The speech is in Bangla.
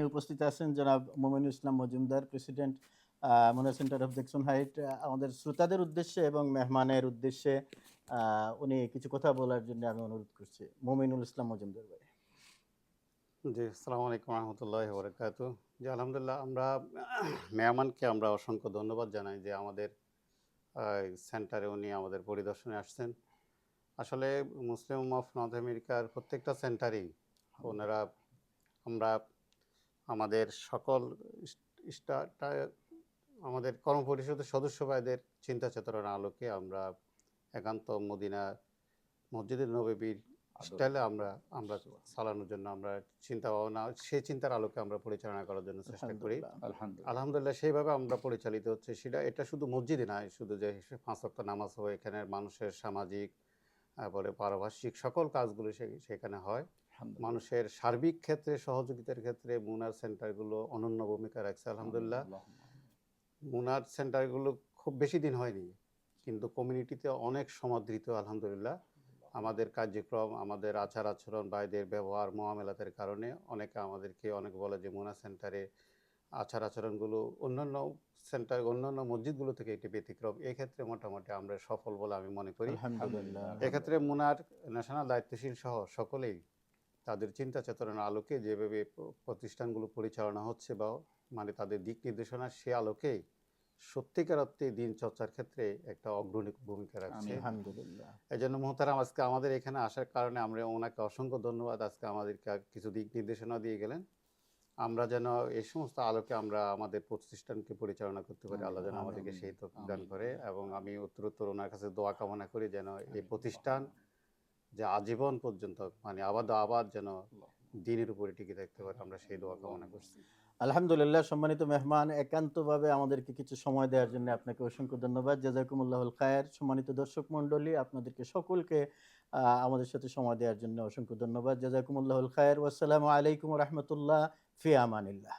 উপস্থিত আছেন জনাব Mominul Islam Majumdar, president MUNA Center of Jackson Heights. আমাদের শ্রোতাদের উদ্দেশ্যে এবং মেহমানের উদ্দেশ্যে উনি কিছু কথা বলার জন্য আমি অনুরোধ করছি। মোমিনুল ইসলাম মজুমদার ভাই। জি, আসসালামু আলাইকুম রহমতুল্লাহি ওয়া বারাকাতুহু। জি, আলহামদুলিল্লাহ, আমরা মেহমানকে আমরা অসংখ্য ধন্যবাদ জানাই যে আমাদের সেন্টারে উনি আমাদের পরিদর্শনে আসছেন। আসলে মুসলিম উম্মাহ অফ নর্থ আমেরিকার প্রত্যেকটা সেন্টারেই ওনারা আমরা আমাদের সকল আমাদের কর্মপরিষদের সদস্য ভাইদের চিন্তা চেতনার আলোকে আমরা একান্ত মদিনা মসজিদে নববীর স্টাইলে আমরা আমরা চালানোর জন্য আমরা চিন্তা ভাবনা সেই চিন্তার আলোকে আমরা পরিচালনা করার জন্য চেষ্টা করি। আলহামদুলিল্লাহ সেইভাবে আমরা পরিচালিত হচ্ছে। এটা শুধু মসজিদে নয়, শুধু যে 5 ওয়াক্ত নামাজ হয়, এখানে মানুষের সামাজিক তারপরে পারিপার্শ্বিক সকল কাজগুলো সেখানে হয়। মানুষের সার্বিক ক্ষেত্রে সহযোগিতার ক্ষেত্রে মুনার সেন্টারগুলো অনন্য ভূমিকা রাখছে। আলহামদুলিল্লাহ, মুনার সেন্টারগুলো খুব বেশি দিন হয়নি, কিন্তু কমিউনিটিতে অনেক সমাদৃত। আলহামদুলিল্লাহ, আমাদের কার্যক্রম, আমাদের আচার আচরণ, ভাইদের ব্যবহার, মুআমালাতের কারণে অনেকে আমাদেরকে অনেক বলে যে মুনা সেন্টারে আচার আচরণগুলো অন্যান্য সেন্টার, অন্যান্য মসজিদগুলো থেকে একটি ব্যতিক্রম। এক্ষেত্রে মোটামুটি আমরা সফল বলে আমি মনে করি। এক্ষেত্রে মুনার ন্যাশনাল দায়িত্বশীল সহ সকলেই তাদের চিন্তা চেতনার আলোকে যেভাবে প্রতিষ্ঠানগুলো পরিচালনা হচ্ছে বা মানে তাদের দিক নির্দেশনা, সে আলোকেই সত্যিকার অর্থে দিন চর্চার ক্ষেত্রে একটা অগ্রণী ভূমিকা রাখছে। এই জন্য মোহতারাম আজকে আমাদের এখানে আসার কারণে আমরা ওনাকে অসংখ্য ধন্যবাদ। আজকে আমাদেরকে কিছু দিক নির্দেশনা দিয়ে গেলেন, আমরা যেন এই সমস্ত আলোকে আমরা আমাদের প্রতিষ্ঠানকে পরিচালনা করতে পারি। আল্লাহ যেন আমাদেরকে সেই তৌফিক দান করে। এবং আমি উত্তরোত্তর ওনার কাছে দোয়া কামনা করি যেন এই প্রতিষ্ঠান যে আজীবন পর্যন্ত মানে আবার যেন দিনের উপরে টিকে থাকতে পারে, আমরা সেই দোয়া কামনা করছি। আলহামদুলিল্লাহ। সম্মানিত মেহমান, একান্তভাবে আমাদেরকে কিছু সময় দেওয়ার জন্য আপনাকে অসংখ্য ধন্যবাদ। জাযাকুমুল্লাহুল খায়ের। সম্মানিত দর্শক মণ্ডলী, আপনাদেরকে সকলকে আমাদের সাথে সময় দেওয়ার জন্য অসংখ্য ধন্যবাদ। জাযাকুমুল্লাহুল খায়ের। ওয়াসসালামু আলাইকুম ওয়া রাহমাতুল্লাহ। ফি আমানিল্লাহ।